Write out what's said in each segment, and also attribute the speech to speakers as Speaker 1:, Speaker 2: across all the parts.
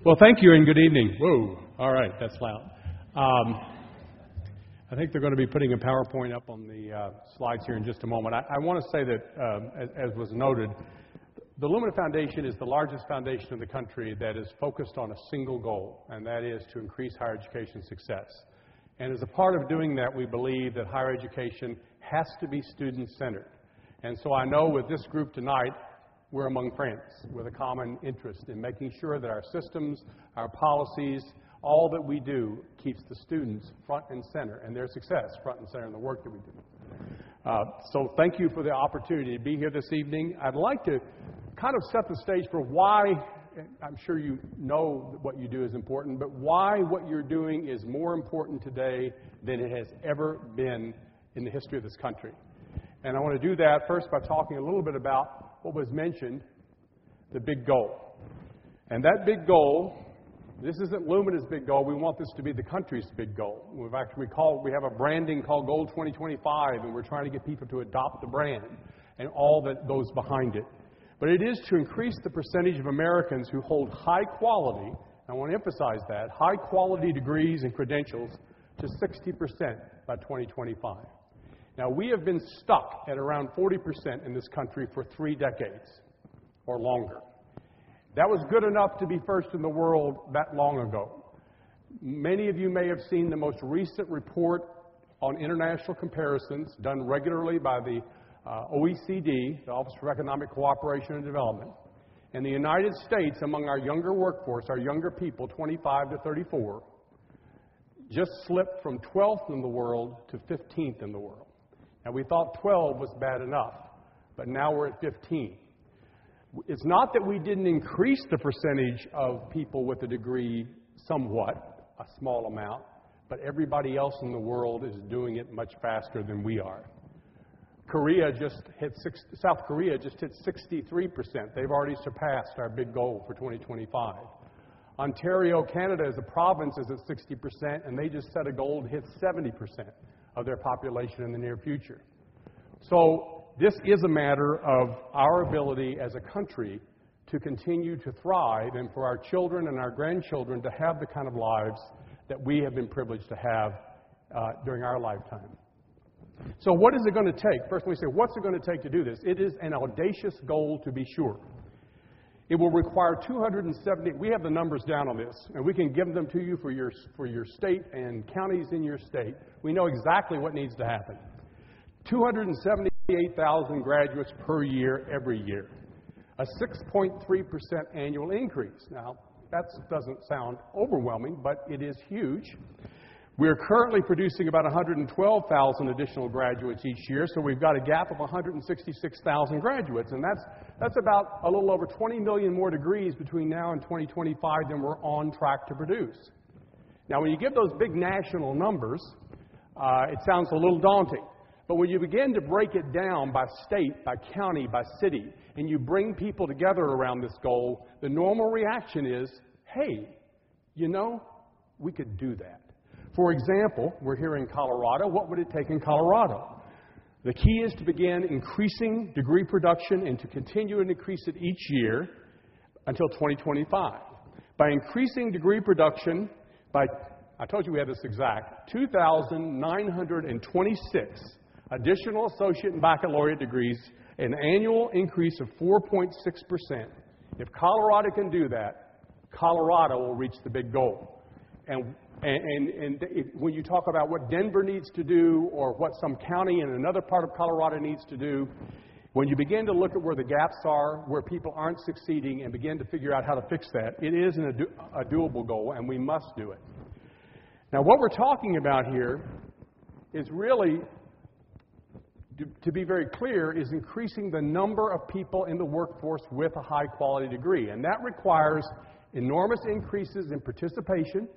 Speaker 1: Well, thank you and good evening. Whoa, all right, that's loud. I think they're going to be putting a PowerPoint up on the slides here in just a moment. I want to say that, as was noted, the Lumina Foundation is the largest foundation in the country that is focused on a single goal, and that is to increase higher education success. And as a part of doing that, we believe that higher education has to be student-centered. And so I know with this group tonight, we're among friends with a common interest in making sure that our systems, our policies, all that we do keeps the students front and center and their success front and center in the work that we do. So thank you for the opportunity to be here this evening. I'd like to kind of set the stage for why, I'm sure you know that what you do is important, but why what you're doing is more important today than it has ever been in the history of this country. And I want to do that first by talking a little bit about what was mentioned, the big goal. And that big goal, this isn't Lumina's big goal. We want this to be the country's big goal. We have a branding called Goal 2025, and we're trying to get people to adopt the brand and all that goes behind it. But it is to increase the percentage of Americans who hold high quality, I want to emphasize that, high quality degrees and credentials to 60% by 2025. Now, we have been stuck at around 40% in this country for 3 decades or longer. That was good enough to be first in the world that long ago. Many of you may have seen the most recent report on international comparisons done regularly by the OECD, the Office for Economic Cooperation and Development. And the United States, among our younger workforce, our younger people, 25 to 34, just slipped from 12th in the world to 15th in the world. Now, we thought 12 was bad enough, but now we're at 15. It's not that we didn't increase the percentage of people with a degree somewhat, a small amount, but everybody else in the world is doing it much faster than we are. South Korea just hit 63%. They've already surpassed our big goal for 2025. Ontario, Canada, as a province, is at 60%, and they just set a goal to hit 70% of their population in the near future. So this is a matter of our ability as a country to continue to thrive and for our children and our grandchildren to have the kind of lives that we have been privileged to have during our lifetime. So what is it going to take? First, we say, what's it going to take to do this? It is an audacious goal, to be sure. It will require 270, we have the numbers down on this, and we can give them to you for your state and counties in your state. We know exactly what needs to happen. 278,000 graduates per year, every year. A 6.3% annual increase. Now, that doesn't sound overwhelming, but it is huge. We're currently producing about 112,000 additional graduates each year, so we've got a gap of 166,000 graduates, and that's about a little over 20 million more degrees between now and 2025 than we're on track to produce. Now, when you give those big national numbers, it sounds a little daunting, but when you begin to break it down by state, by county, by city, and you bring people together around this goal, the normal reaction is, hey, you know, we could do that. For example, we're here in Colorado. What would it take in Colorado? The key is to begin increasing degree production and to continue and increase it each year until 2025. By increasing degree production by, I told you we had this exact, 2,926 additional associate and baccalaureate degrees, an annual increase of 4.6%. If Colorado can do that, Colorado will reach the big goal. And when you talk about what Denver needs to do or what some county in another part of Colorado needs to do, when you begin to look at where the gaps are, where people aren't succeeding, and begin to figure out how to fix that, it is a doable goal, and we must do it. Now, what we're talking about here is really, to be very clear, is increasing the number of people in the workforce with a high-quality degree, and that requires enormous increases in participation,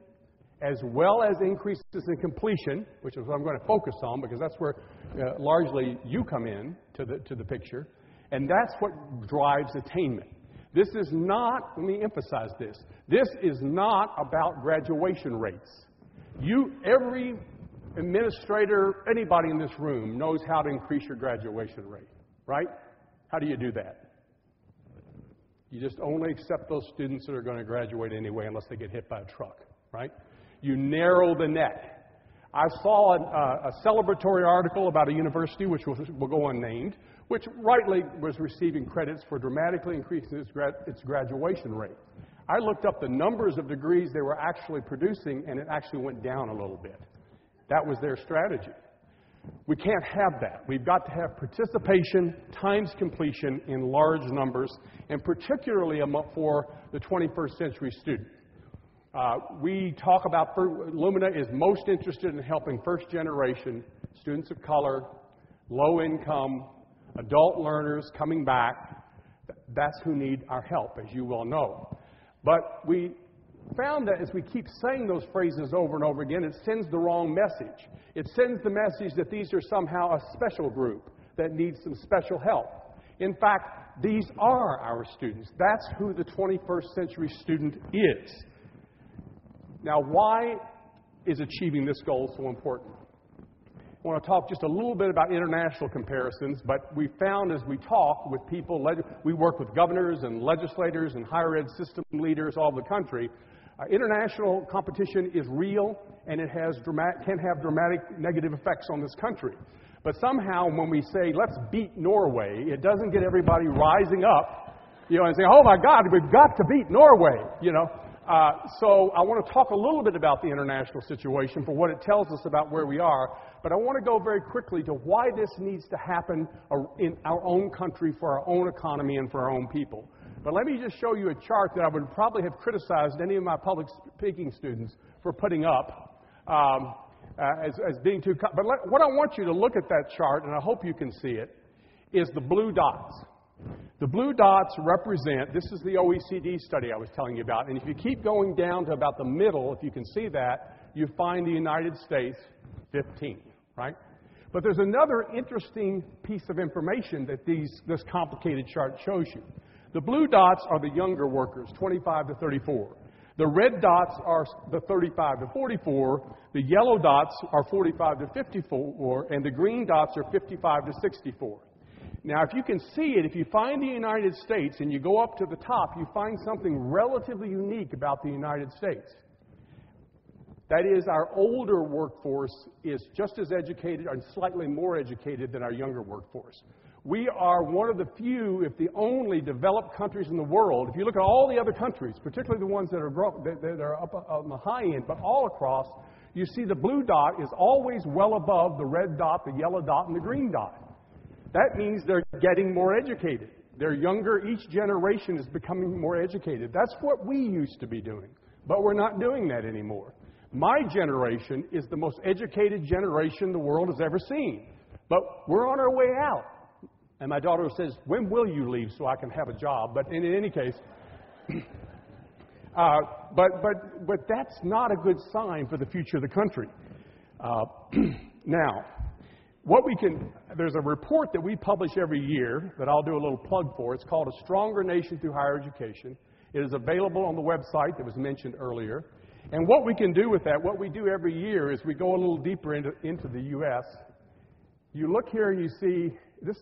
Speaker 1: as well as increases in completion, which is what I'm going to focus on because that's where largely you come in to the picture, and that's what drives attainment. This is not, let me emphasize this, this is not about graduation rates. Every administrator, anybody in this room knows how to increase your graduation rate, right? How do you do that? You just only accept those students that are going to graduate anyway unless they get hit by a truck, right? You narrow the net. I saw a celebratory article about a university, which will go unnamed, which rightly was receiving credits for dramatically increasing its graduation rate. I looked up the numbers of degrees they were actually producing, and it actually went down a little bit. That was their strategy. We can't have that. We've got to have participation times completion in large numbers, and particularly for the 21st century student. We talk about Lumina is most interested in helping first generation students of color, low income, adult learners coming back. That's who need our help, as you well know. But we found that as we keep saying those phrases over and over again, it sends the wrong message. It sends the message that these are somehow a special group that needs some special help. In fact, these are our students. That's who the 21st century student is. Now, why is achieving this goal so important? I want to talk just a little bit about international comparisons, but we found as we talk with people, we work with governors and legislators and higher ed system leaders all over the country. International competition is real, and it can have dramatic negative effects on this country. But somehow when we say, let's beat Norway, it doesn't get everybody rising up, and saying, oh my God, we've got to beat Norway, So I want to talk a little bit about the international situation for what it tells us about where we are, but I want to go very quickly to why this needs to happen in our own country for our own economy and for our own people. But let me just show you a chart that I would probably have criticized any of my public speaking students for putting up as being too... But what I want you to look at that chart, and I hope you can see it, is the blue dots. The blue dots represent, this is the OECD study I was telling you about, and if you keep going down to about the middle, if you can see that, you find the United States 15, right? But there's another interesting piece of information that this complicated chart shows you. The blue dots are the younger workers, 25 to 34. The red dots are the 35 to 44. The yellow dots are 45 to 54, and the green dots are 55 to 64. Now, if you can see it, if you find the United States and you go up to the top, you find something relatively unique about the United States. That is, our older workforce is just as educated and slightly more educated than our younger workforce. We are one of the few, if the only, developed countries in the world. If you look at all the other countries, particularly the ones that are up on the high end, but all across, you see the blue dot is always well above the red dot, the yellow dot, and the green dot. That means they're getting more educated. They're younger. Each generation is becoming more educated. That's what we used to be doing, but we're not doing that anymore. My generation is the most educated generation the world has ever seen, but we're on our way out. And my daughter says, when will you leave so I can have a job? But in any case, but that's not a good sign for the future of the country. Now, there's a report that we publish every year that I'll do a little plug for. It's called A Stronger Nation Through Higher Education. It is available on the website that was mentioned earlier. And what we can do with that, what we do every year is we go a little deeper into the U.S. You look here and you see, this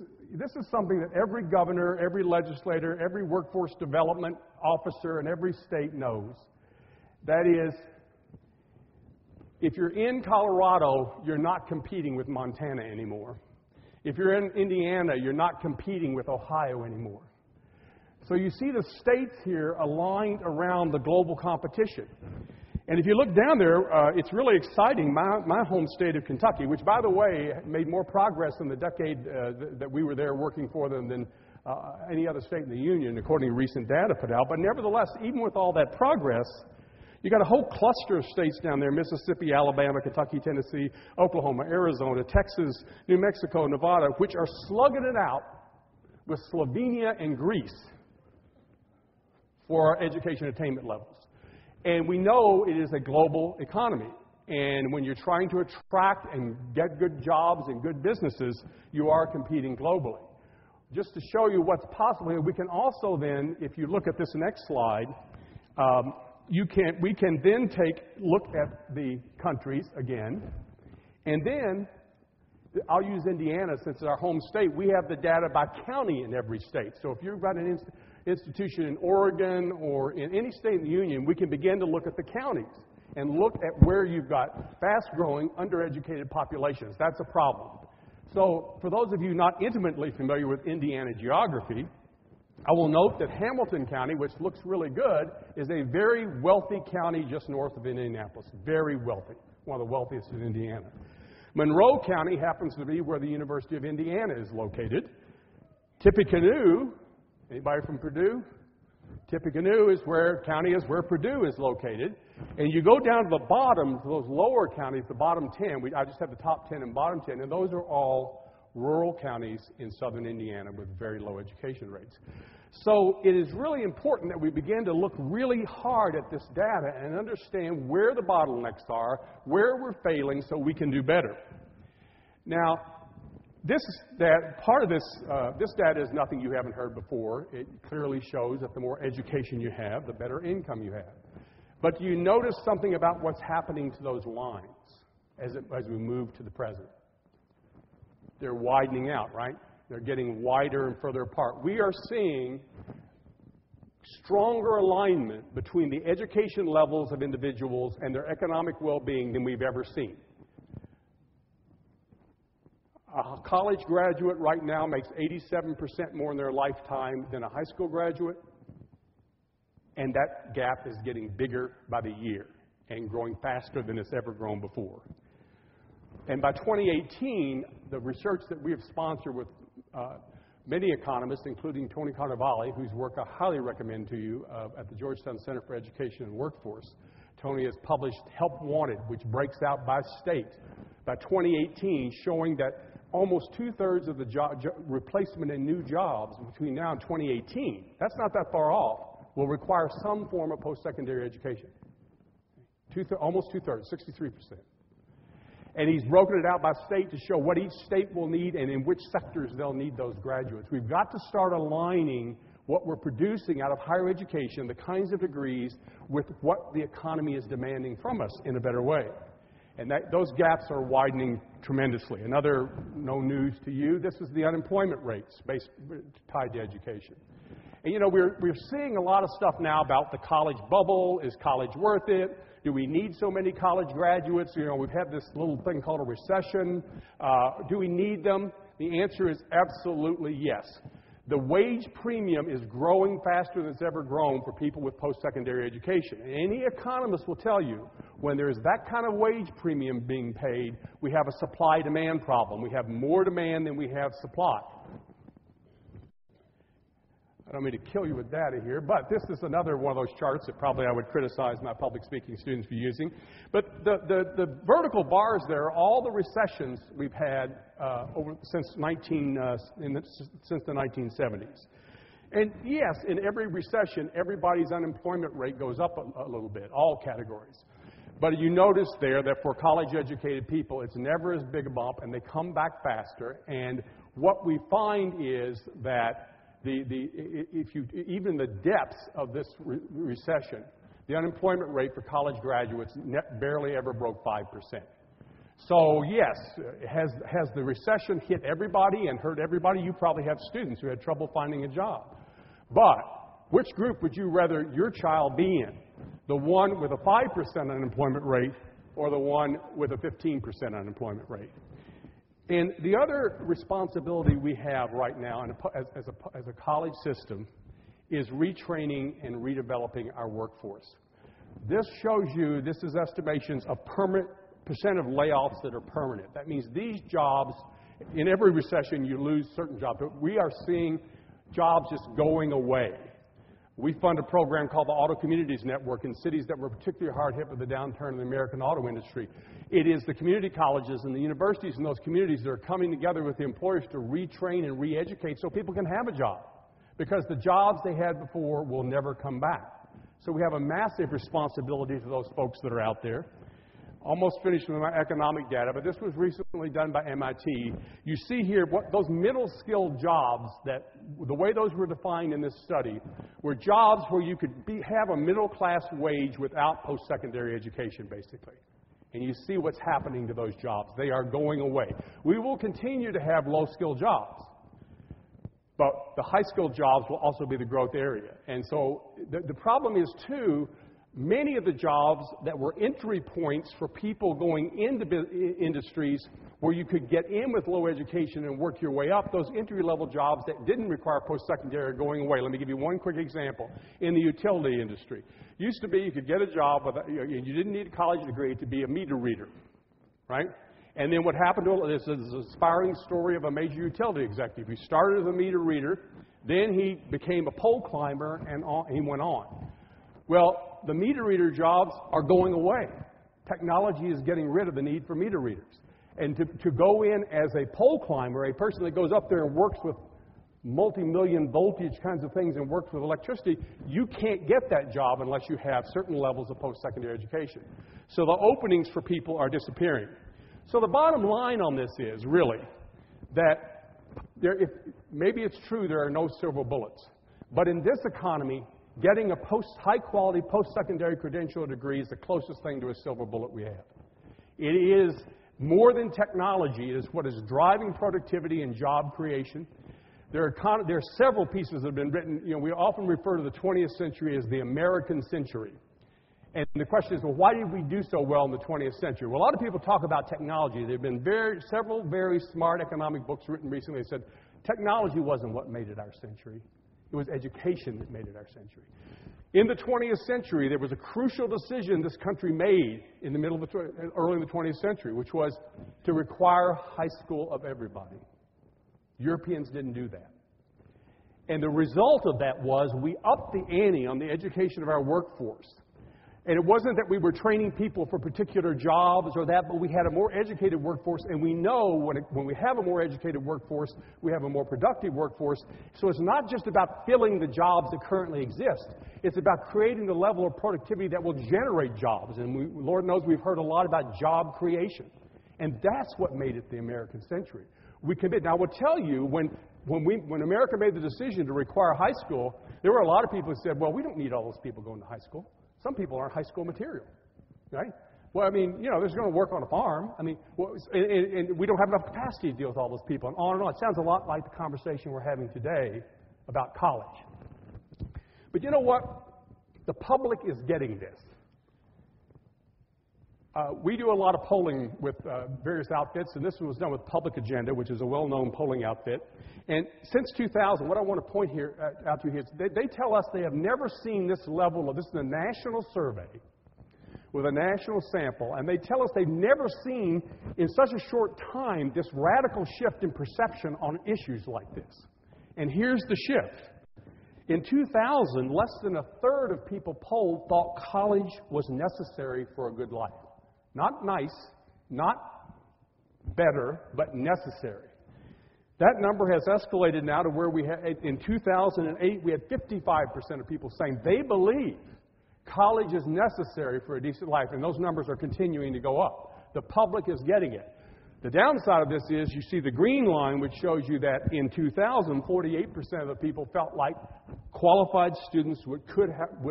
Speaker 1: is something that every governor, every legislator, every workforce development officer in every state knows. That is, if you're in Colorado, you're not competing with Montana anymore. If you're in Indiana, you're not competing with Ohio anymore. So you see the states here aligned around the global competition. And if you look down there, it's really exciting. My home state of Kentucky, which, by the way, made more progress in the decade that we were there working for them than any other state in the Union, according to recent data put out. But nevertheless, even with all that progress, you got a whole cluster of states down there: Mississippi, Alabama, Kentucky, Tennessee, Oklahoma, Arizona, Texas, New Mexico, Nevada, which are slugging it out with Slovenia and Greece for our education attainment levels. And we know it is a global economy. And when you're trying to attract and get good jobs and good businesses, you are competing globally. Just to show you what's possible, we can also then, if you look at this next slide, we can then look at the countries again, and then I'll use Indiana since it's our home state. We have the data by county in every state. So if you've got institution in Oregon or in any state in the union, we can begin to look at the counties and look at where you've got fast-growing, undereducated populations. That's a problem. So for those of you not intimately familiar with Indiana geography, I will note that Hamilton County, which looks really good, is a very wealthy county just north of Indianapolis. Very wealthy. One of the wealthiest in Indiana. Monroe County happens to be where the University of Indiana is located. Tippecanoe, anybody from Purdue? Tippecanoe is where Purdue is located. And you go down to the bottom, to those lower counties, the bottom 10. I just have the top 10 and bottom 10, and those are all rural counties in southern Indiana with very low education rates. So it is really important that we begin to look really hard at this data and understand where the bottlenecks are, where we're failing, so we can do better. Now, this data is nothing you haven't heard before. It clearly shows that the more education you have, the better income you have. But do you notice something about what's happening to those lines as we move to the present? They're widening out, right? They're getting wider and further apart. We are seeing stronger alignment between the education levels of individuals and their economic well-being than we've ever seen. A college graduate right now makes 87% more in their lifetime than a high school graduate, and that gap is getting bigger by the year and growing faster than it's ever grown before. And by 2018, the research that we have sponsored with many economists, including Tony Carnevale, whose work I highly recommend to you at the Georgetown Center for Education and Workforce. Tony has published Help Wanted, which breaks out by state. By 2018, showing that almost two-thirds of the replacement in new jobs between now and 2018, that's not that far off, will require some form of post-secondary education. Almost two-thirds, 63%. And he's broken it out by state to show what each state will need and in which sectors they'll need those graduates. We've got to start aligning what we're producing out of higher education, the kinds of degrees, with what the economy is demanding from us in a better way. And those gaps are widening tremendously. Another no news to you, this is the unemployment rates tied to education. And you know, we're seeing a lot of stuff now about the college bubble. Is college worth it? Do we need so many college graduates? You know, we've had this little thing called a recession. Do we need them? The answer is absolutely yes. The wage premium is growing faster than it's ever grown for people with post-secondary education. And any economist will tell you, when there's that kind of wage premium being paid, we have a supply-demand problem. We have more demand than we have supply. I don't mean to kill you with data here, but this is another one of those charts that probably I would criticize my public speaking students for using. But the vertical bars there are all the recessions we've had since the 1970s. And yes, in every recession, everybody's unemployment rate goes up a little bit, all categories. But you notice there that for college-educated people, it's never as big a bump, and they come back faster. And what we find is that even the depths of this recession, the unemployment rate for college graduates barely ever broke 5%. So yes, has the recession hit everybody and hurt everybody? You probably have students who had trouble finding a job. But which group would you rather your child be in? The one with a 5% unemployment rate or the one with a 15% unemployment rate? And the other responsibility we have right now as a college system is retraining and redeveloping our workforce. This shows you, this is estimations of percent of layoffs that are permanent. That means these jobs, in every recession you lose certain jobs, but we are seeing jobs just going away. We fund a program called the Auto Communities Network in cities that were particularly hard hit with the downturn in the American auto industry. It is the community colleges and the universities in those communities that are coming together with the employers to retrain and re-educate so people can have a job, because the jobs they had before will never come back. So we have a massive responsibility to those folks that are out there. Almost finished with my economic data, but this was recently done by MIT. You see here what those middle skilled jobs, that the way those were defined in this study, were jobs where you could have a middle class wage without post-secondary education, basically. And you see what's happening to those jobs. They are going away. We will continue to have low skilled jobs. But the high-skilled jobs will also be the growth area. And so the problem is, too, many of the jobs that were entry points for people going into industries where you could get in with low education and work your way up, those entry-level jobs that didn't require post-secondary are going away. Let me give you one quick example. In the utility industry, used to be you could get a job, you didn't need a college degree to be a meter reader, right? And then what happened to this is an inspiring story of a major utility executive. He started as a meter reader, then he became a pole climber, and he went on. Well, the meter reader jobs are going away. Technology is getting rid of the need for meter readers. And to go in as a pole climber, a person that goes up there and works with multi-million voltage kinds of things and works with electricity, you can't get that job unless you have certain levels of post-secondary education. So the openings for people are disappearing. So the bottom line on this is really that maybe it's true there are no silver bullets, but in this economy, getting a high-quality post-secondary credential degree is the closest thing to a silver bullet we have. It is more than technology. It is what is driving productivity and job creation. There are several pieces that have been written. You know, we often refer to the 20th century as the American century. And the question is, well, why did we do so well in the 20th century? Well, a lot of people talk about technology. There have been several very smart economic books written recently that said technology wasn't what made it our century. It was education that made it our century. In the 20th century, there was a crucial decision this country made in the early in the 20th century, which was to require high school of everybody. Europeans didn't do that. And the result of that was we upped the ante on the education of our workforce. And it wasn't that we were training people for particular jobs or that, but we had a more educated workforce, and we know when we have a more educated workforce, we have a more productive workforce. So it's not just about filling the jobs that currently exist. It's about creating the level of productivity that will generate jobs. And Lord knows we've heard a lot about job creation. And that's what made it the American century. We commit. Now, I will tell you, when America made the decision to require high school, there were a lot of people who said, well, we don't need all those people going to high school. Some people aren't high school material, right? Well, I mean, you know, they're going to work on a farm. I mean, and we don't have enough capacity to deal with all those people, and on and on. It sounds a lot like the conversation we're having today about college. But you know what? The public is getting this. We do a lot of polling with various outfits, and this one was done with Public Agenda, which is a well-known polling outfit. And since 2000, what I want to point out to you here is they tell us they have never seen this level of, this is a national survey with a national sample, and they tell us they've never seen in such a short time this radical shift in perception on issues like this. And here's the shift. In 2000, less than a third of people polled thought college was necessary for a good life. Not nice, not better, but necessary. That number has escalated now to where we had, in 2008, we had 55% of people saying they believe college is necessary for a decent life, and those numbers are continuing to go up. The public is getting it. The downside of this is you see the green line, which shows you that in 2000, 48% of the people felt like qualified students would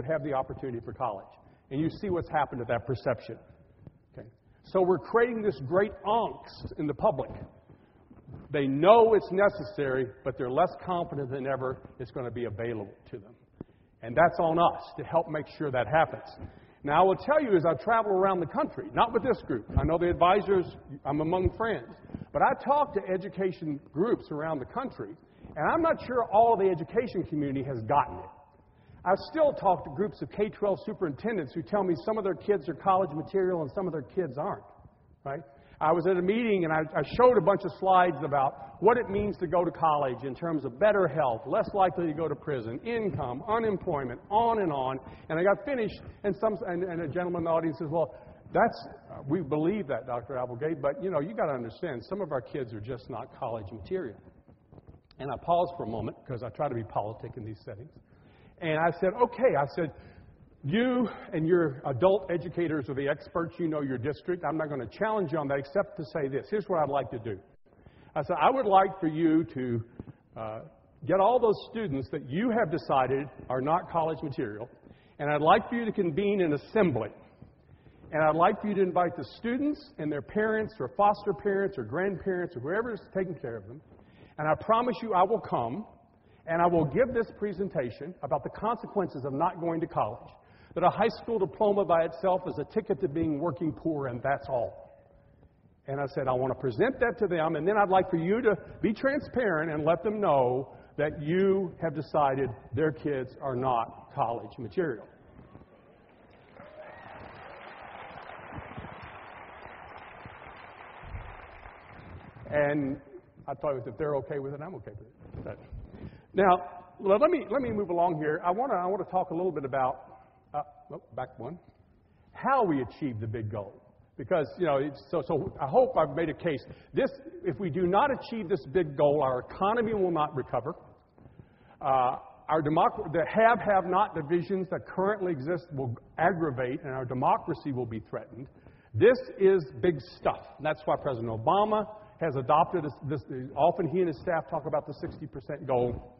Speaker 1: have the opportunity for college. And you see what's happened to that perception. So we're creating this great angst in the public. They know it's necessary, but they're less confident than ever it's going to be available to them. And that's on us to help make sure that happens. Now, I will tell you as I travel around the country, not with this group. I know the advisors, I'm among friends. But I talk to education groups around the country, and I'm not sure all of the education community has gotten it. I still talk to groups of K-12 superintendents who tell me some of their kids are college material and some of their kids aren't, right? I was at a meeting and I showed a bunch of slides about what it means to go to college in terms of better health, less likely to go to prison, income, unemployment, on. And I got finished, and a gentleman in the audience says, well, we believe that, Dr. Applegate, but, you know, you got to understand, some of our kids are just not college material. And I paused for a moment because I try to be politic in these settings. And I said, okay, you and your adult educators are the experts, you know your district. I'm not going to challenge you on that except to say this. Here's what I'd like to do. I said, I would like for you to get all those students that you have decided are not college material, and I'd like for you to convene an assembly. And I'd like for you to invite the students and their parents or foster parents or grandparents or whoever is taking care of them. And I promise you I will come. and I will give this presentation about the consequences of not going to college, that a high school diploma by itself is a ticket to being working poor, and that's all. And I said, I want to present that to them, and then I'd like for you to be transparent and let them know that you have decided their kids are not college material. And I thought if they're okay with it, I'm okay with it. Now, let me move along here. I want to talk a little bit about back one, how we achieve the big goal. Because, so I hope I've made a case. If we do not achieve this big goal, our economy will not recover. The have-not divisions that currently exist will aggravate, and our democracy will be threatened. This is big stuff. That's why President Obama has adopted this. Often he and his staff talk about the 60% goal.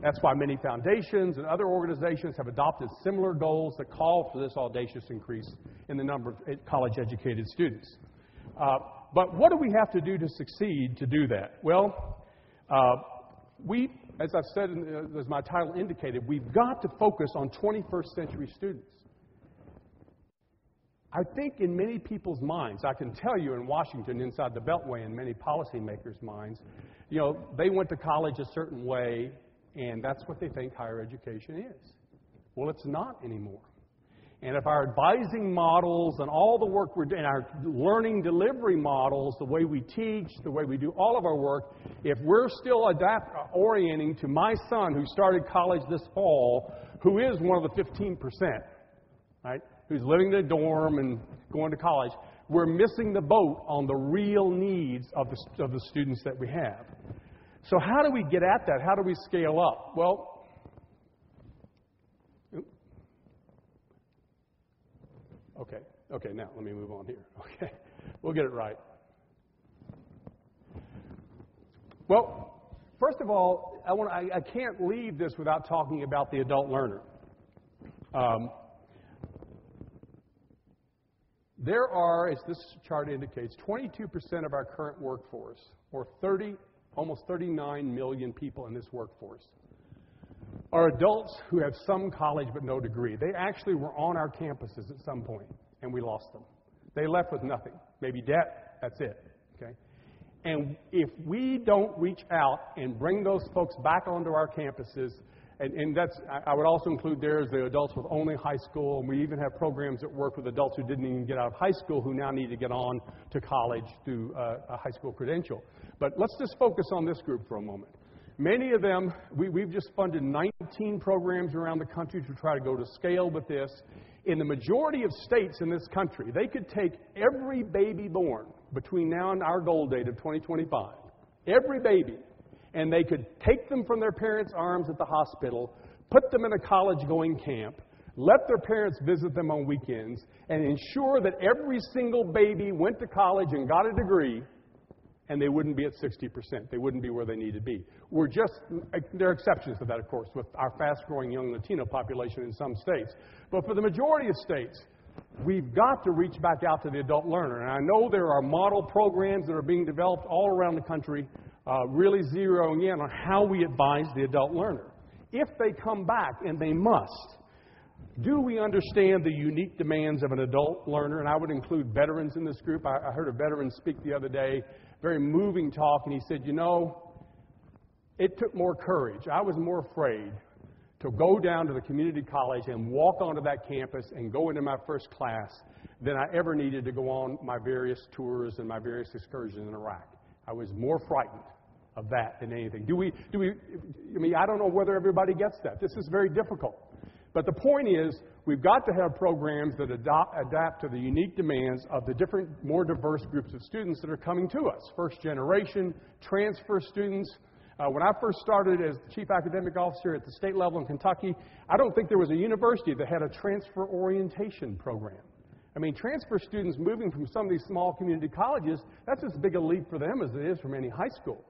Speaker 1: That's why many foundations and other organizations have adopted similar goals that call for this audacious increase in the number of college-educated students. But what do we have to do to succeed to do that? Well, as I've said, as my title indicated, we've got to focus on 21st century students. I think in many people's minds, I can tell you in Washington, inside the Beltway, in many policymakers' minds, they went to college a certain way, and that's what they think higher education is. Well, it's not anymore. And if our advising models and all the work we're doing, our learning delivery models, the way we teach, the way we do all of our work, if we're still orienting to my son who started college this fall, who is one of the 15%, right, who's living in a dorm and going to college, we're missing the boat on the real needs of the students that we have. So how do we get at that? How do we scale up? Well, okay, now let me move on here. Okay, we'll get it right. Well, first of all, I can't leave this without talking about the adult learner. There are, as this chart indicates, 22% of our current workforce, or almost 39 million people in this workforce, are adults who have some college but no degree. They actually were on our campuses at some point, and we lost them. They left with nothing. Maybe debt, that's it. Okay? And if we don't reach out and bring those folks back onto our campuses, and that's, I would also include there is the adults with only high school, and we even have programs that work with adults who didn't even get out of high school who now need to get on to college through a high school credential. But let's just focus on this group for a moment. Many of them, we've just funded 19 programs around the country to try to go to scale with this. In the majority of states in this country, they could take every baby born between now and our goal date of 2025, every baby, and they could take them from their parents' arms at the hospital, put them in a college-going camp, let their parents visit them on weekends, and ensure that every single baby went to college and got a degree, and they wouldn't be at 60%. They wouldn't be where they need to be. There are exceptions to that, of course, with our fast-growing young Latino population in some states. But for the majority of states, we've got to reach back out to the adult learner. And I know there are model programs that are being developed all around the country, really zeroing in on how we advise the adult learner. If they come back, and they must, do we understand the unique demands of an adult learner? And I would include veterans in this group. I heard a veteran speak the other day, very moving talk, and he said, it took more courage. I was more afraid to go down to the community college and walk onto that campus and go into my first class than I ever needed to go on my various tours and my various excursions in Iraq. I was more frightened of that than anything. I don't know whether everybody gets that. This is very difficult. But the point is, we've got to have programs that adapt to the unique demands of the different, more diverse groups of students that are coming to us. First generation, transfer students. When I first started as Chief Academic Officer at the state level in Kentucky, I don't think there was a university that had a transfer orientation program. Transfer students moving from some of these small community colleges, that's as big a leap for them as it is from any high school.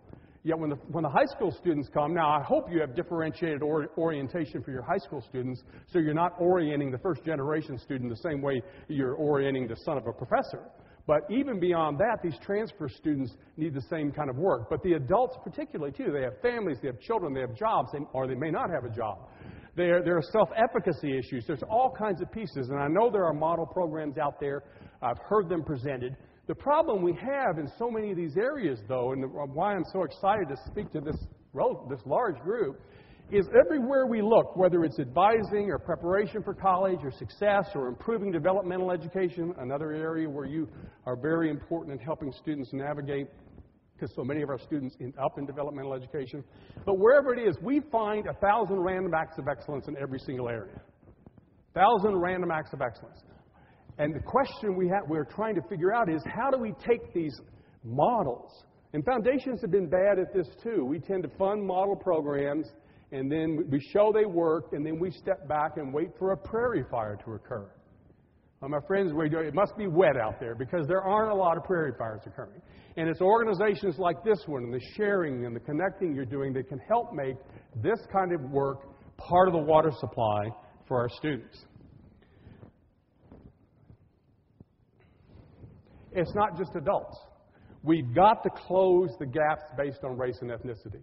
Speaker 1: Yet when the high school students come, now I hope you have differentiated orientation for your high school students, so you're not orienting the first generation student the same way you're orienting the son of a professor. But even beyond that, these transfer students need the same kind of work. But the adults particularly, too. They have families, they have children, they have jobs, or they may not have a job. There are self-efficacy issues. There's all kinds of pieces. And I know there are model programs out there. I've heard them presented. The problem we have in so many of these areas, though, and why I'm so excited to speak to this large group, is everywhere we look, whether it's advising or preparation for college or success or improving developmental education, another area where you are very important in helping students navigate, because so many of our students end up in developmental education. But wherever it is, we find 1,000 random acts of excellence in every single area. 1,000 random acts of excellence. And the question we're trying to figure out is, how do we take these models? And foundations have been bad at this too. We tend to fund model programs, and then we show they work, and then we step back and wait for a prairie fire to occur. Well, my friends, it must be wet out there, because there aren't a lot of prairie fires occurring. And it's organizations like this one, and the sharing and the connecting you're doing, that can help make this kind of work part of the water supply for our students. It's not just adults. We've got to close the gaps based on race and ethnicity.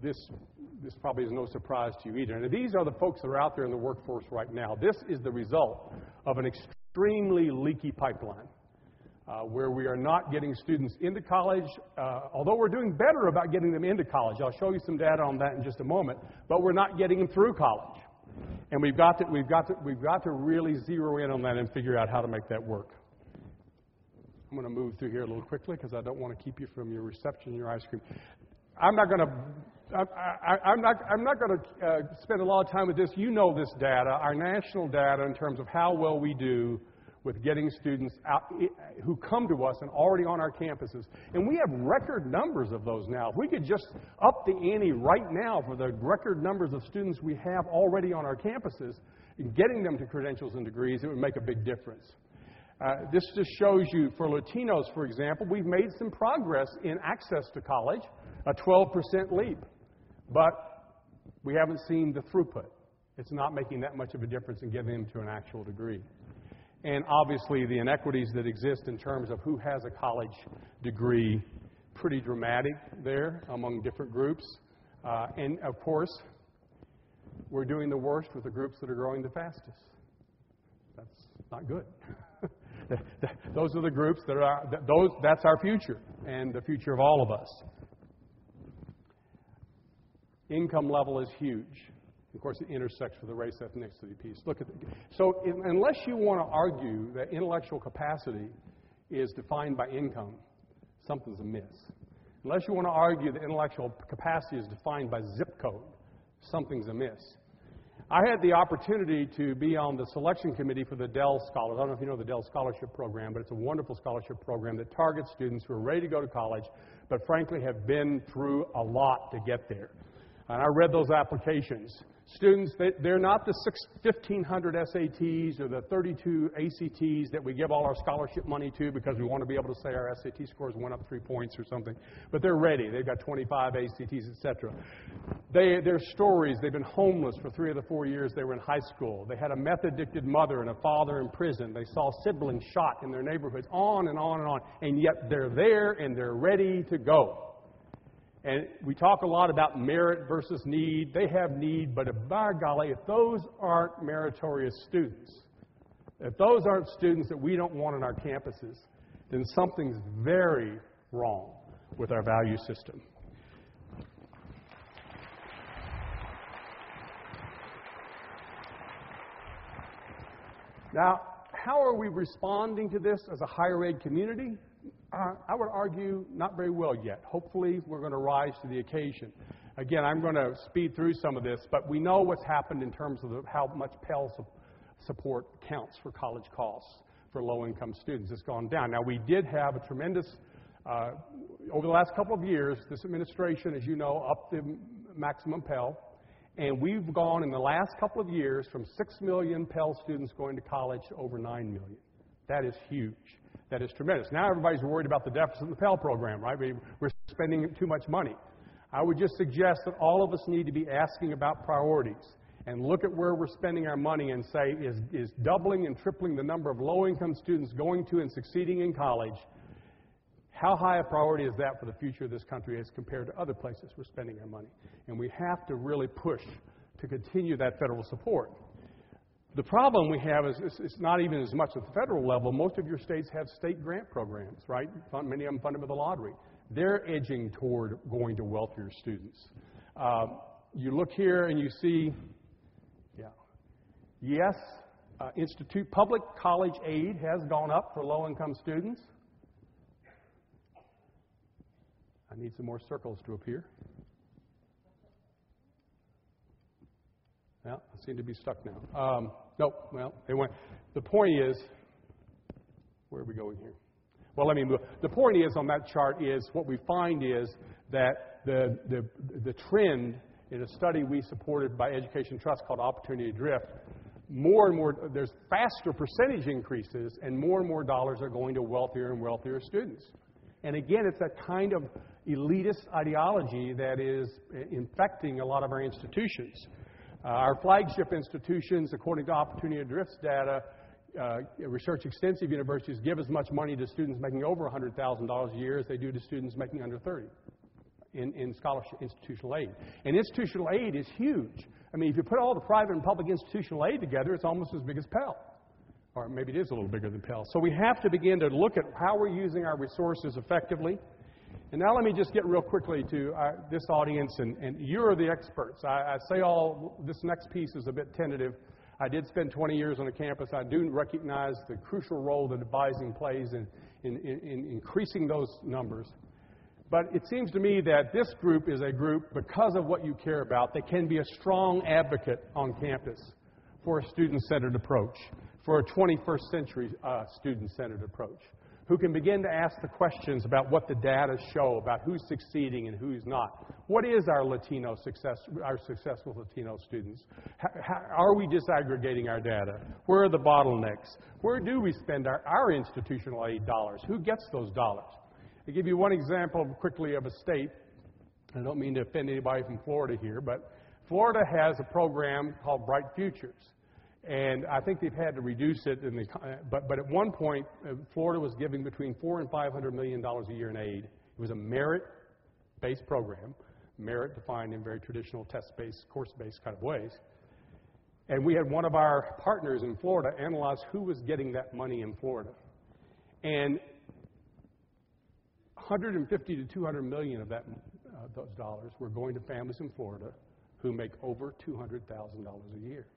Speaker 1: This probably is no surprise to you either. And these are the folks that are out there in the workforce right now. This is the result of an extremely leaky pipeline, where we are not getting students into college, although we're doing better about getting them into college. I'll show you some data on that in just a moment, but we're not getting them through college. And we've got to really zero in on that and figure out how to make that work. I'm going to move through here a little quickly because I don't want to keep you from your reception, your ice cream. I'm not going to spend a lot of time with this. You know this data, our national data, in terms of how well we do with getting students out who come to us and already on our campuses. And we have record numbers of those now. If we could just up the ante right now for the record numbers of students we have already on our campuses, and getting them to credentials and degrees, it would make a big difference. This just shows you, for Latinos, for example, we've made some progress in access to college, a 12% leap. But we haven't seen the throughput. It's not making that much of a difference in getting them to an actual degree. And obviously, the inequities that exist in terms of who has a college degree, pretty dramatic there among different groups. And of course, we're doing the worst with the groups that are growing the fastest. That's not good. Those are the groups that's our future, and the future of all of us. Income level is huge. Of course, it intersects with the race ethnicity piece. Unless you want to argue that intellectual capacity is defined by income, something's amiss. Unless you want to argue that intellectual capacity is defined by zip code, something's amiss. I had the opportunity to be on the selection committee for the Dell Scholars. I don't know if you know the Dell Scholarship Program, but it's a wonderful scholarship program that targets students who are ready to go to college, but frankly have been through a lot to get there. And I read those applications. Students, they're not the 1,500 SATs or the 32 ACTs that we give all our scholarship money to because we want to be able to say our SAT scores went up 3 points or something. But they're ready. They've got 25 ACTs, etc. Their stories, they've been homeless for 3 of the 4 years they were in high school. They had a meth-addicted mother and a father in prison. They saw siblings shot in their neighborhoods, on and on and on. And yet they're there and they're ready to go. And we talk a lot about merit versus need. They have need, but by golly, if those aren't meritorious students, if those aren't students that we don't want on our campuses, then something's very wrong with our value system. Now, how are we responding to this as a higher ed community? I would argue not very well yet. Hopefully, we're going to rise to the occasion. Again, I'm going to speed through some of this, but we know what's happened in terms of how much Pell support counts for college costs for low-income students. It's gone down. Now, we did have a tremendous, over the last couple of years, this administration, as you know, upped the maximum Pell, and we've gone in the last couple of years from 6 million Pell students going to college to over 9 million. That is huge. That is tremendous. Now everybody's worried about the deficit in the Pell program, right? We're spending too much money. I would just suggest that all of us need to be asking about priorities. and look at where we're spending our money and say, is doubling and tripling the number of low-income students going to and succeeding in college, how high a priority is that for the future of this country as compared to other places we're spending our money? And we have to really push to continue that federal support. The problem we have is it's not even as much at the federal level. Most of your states have state grant programs, right? Many of them funded by the lottery. They're edging toward going to wealthier students. You look here and you see, yes, public college aid has gone up for low-income students. I need some more circles to appear. Well, I seem to be stuck now. Nope, well, they went. The point is, where are we going here? Well, let me move. The point is on that chart is, what we find is that the trend in a study we supported by Education Trust called Opportunity Drift, more and more, there's faster percentage increases and more dollars are going to wealthier and wealthier students. And again, it's that kind of elitist ideology that is infecting a lot of our institutions. Our flagship institutions, according to Opportunity Drift's data, research-extensive universities give as much money to students making over $100,000 a year as they do to students making under 30 in scholarship institutional aid. And institutional aid is huge. I mean, if you put all the private and public institutional aid together, it's almost as big as Pell. Or maybe it is a little bigger than Pell. So we have to begin to look at how we're using our resources effectively. And now let me just get real quickly to this audience, and you're the experts. I say this next piece is a bit tentative. I did spend 20 years on a campus. I do recognize the crucial role that advising plays in increasing those numbers. But it seems to me that this group is a group, because of what you care about, that can be a strong advocate on campus for a student-centered approach, for a 21st century student-centered approach, who can begin to ask the questions about what the data show about who's succeeding and who's not. What is our Latino success, our successful Latino students? How are we disaggregating our data? Where are the bottlenecks? Where do we spend our institutional aid dollars? Who gets those dollars? I'll give you one example quickly of a state. I don't mean to offend anybody from Florida here, but Florida has a program called Bright Futures. And I think they've had to reduce it, but at one point, Florida was giving between $400 and $500 million a year in aid. It was a merit-based program, merit defined in very traditional test-based, course-based kind of ways. And we had one of our partners in Florida analyze who was getting that money in Florida. And 150 to 200 million of those dollars were going to families in Florida who make over $200,000 a year.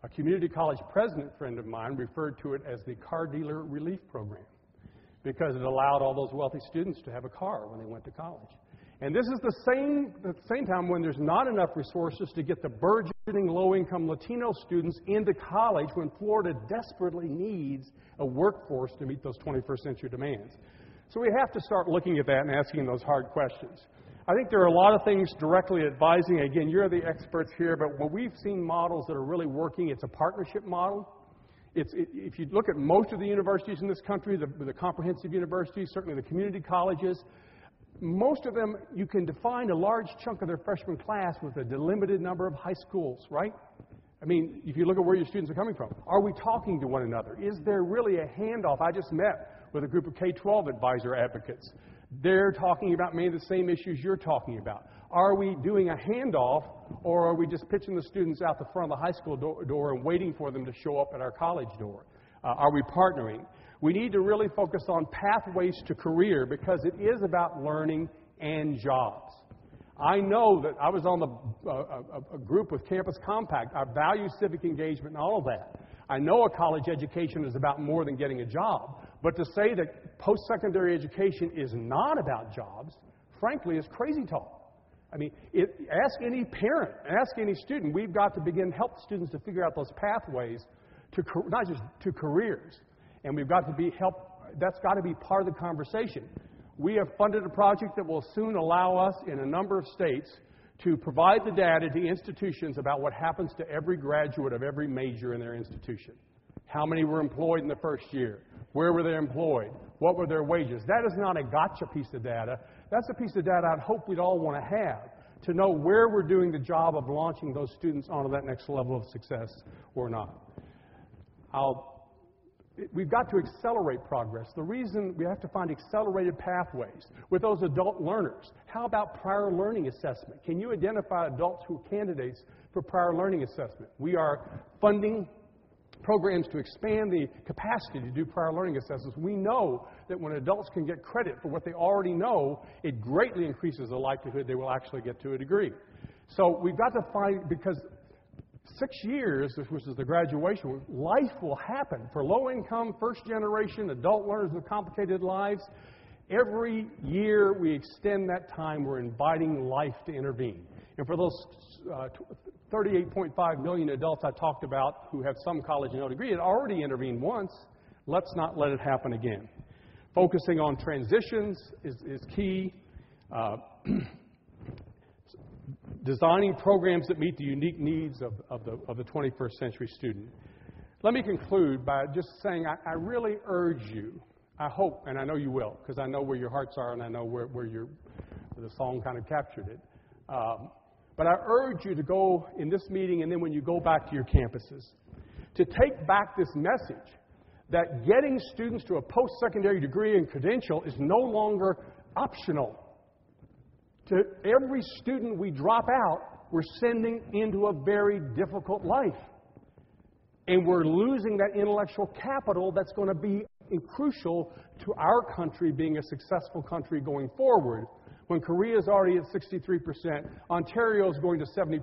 Speaker 1: A community college president friend of mine referred to it as the car dealer relief program because it allowed all those wealthy students to have a car when they went to college. And this is the same time when there's not enough resources to get the burgeoning low-income Latino students into college, when Florida desperately needs a workforce to meet those 21st century demands. So we have to start looking at that and asking those hard questions. I think there are a lot of things directly advising. Again, you're the experts here, but when we've seen models that are really working, it's a partnership model. If you look at most of the universities in this country, the comprehensive universities, certainly the community colleges, most of them, you can define a large chunk of their freshman class with a delimited number of high schools, right? I mean, if you look at where your students are coming from, are we talking to one another? Is there really a handoff? I just met with a group of K-12 advisor advocates. They're talking about many of the same issues you're talking about. Are we doing a handoff, or are we just pitching the students out the front of the high school door and waiting for them to show up at our college door? Are we partnering? We need to really focus on pathways to career, because it is about learning and jobs. I know that I was on a group with Campus Compact, our value civic engagement and all of that. I know a college education is about more than getting a job, but to say that post-secondary education is not about jobs, frankly, is crazy talk. I mean, ask any parent, ask any student. We've got to begin to help students to figure out those pathways to not just to careers, and we've got to that's got to be part of the conversation. We have funded a project that will soon allow us in a number of states to provide the data to institutions about what happens to every graduate of every major in their institution. How many were employed in the first year? Where were they employed? What were their wages? That is not a gotcha piece of data. That's a piece of data I'd hope we'd all want to have. to know where we're doing the job of launching those students onto that next level of success or not. We've got to accelerate progress. The reason we have to find accelerated pathways with those adult learners. How about prior learning assessment? Can you identify adults who are candidates for prior learning assessment? We are funding programs to expand the capacity to do prior learning assessments. We know that when adults can get credit for what they already know, it greatly increases the likelihood they will actually get to a degree. So we've got to find, because 6 years, which is the graduation, life will happen. For low-income, first-generation adult learners with complicated lives, every year we extend that time, we're inviting life to intervene. And for those 38.5 million adults I talked about who have some college and no degree, it already intervened once. Let's not let it happen again. Focusing on transitions is key. Designing programs that meet the unique needs of the 21st century student. Let me conclude by just saying I really urge you, I hope, and I know you will, because I know where your hearts are and I know where the song kind of captured it. But I urge you to go in this meeting and then when you go back to your campuses, to take back this message that getting students to a post-secondary degree and credential is no longer optional. To every student we drop out, we're sending into a very difficult life. And we're losing that intellectual capital that's going to be crucial to our country being a successful country going forward. When Korea is already at 63%, Ontario is going to 70%,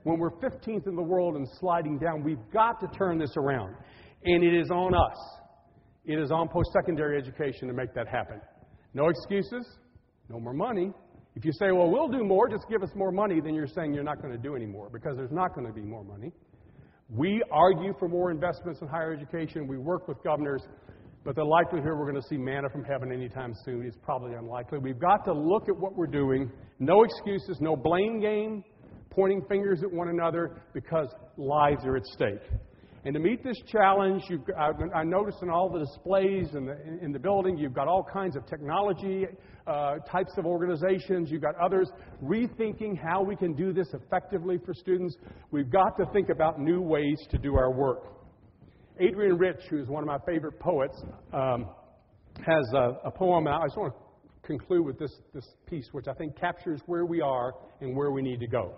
Speaker 1: when we're 15th in the world and sliding down, we've got to turn this around. And it is on us. It is on post-secondary education to make that happen. No excuses, no more money. If you say, well, we'll do more, just give us more money, then you're saying you're not going to do any more because there's not going to be more money. We argue for more investments in higher education. We work with governors. But the likelihood we're going to see manna from heaven anytime soon is probably unlikely. We've got to look at what we're doing. No excuses, no blame game, pointing fingers at one another because lives are at stake. And to meet this challenge, I noticed in all the displays in the building, you've got all kinds of technology types of organizations. You've got others rethinking how we can do this effectively for students. We've got to think about new ways to do our work. Adrian Rich, who is one of my favorite poets, has a poem. I just want to conclude with this piece, which I think captures where we are and where we need to go.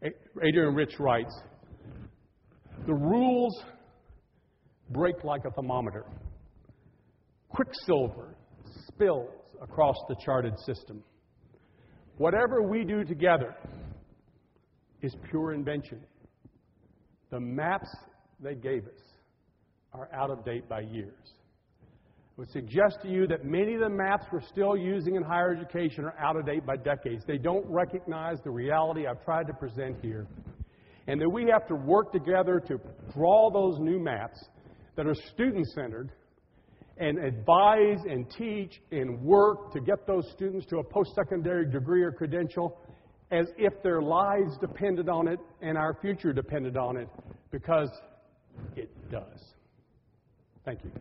Speaker 1: Adrian Rich writes, "The rules break like a thermometer. Quicksilver spills across the charted system. Whatever we do together is pure invention. The maps they gave us are out of date by years. I would suggest to you that many of the maps we're still using in higher education are out of date by decades. They don't recognize the reality I've tried to present here. And that we have to work together to draw those new maps that are student-centered and advise and teach and work to get those students to a post-secondary degree or credential as if their lives depended on it and our future depended on it, because it does." Thank you.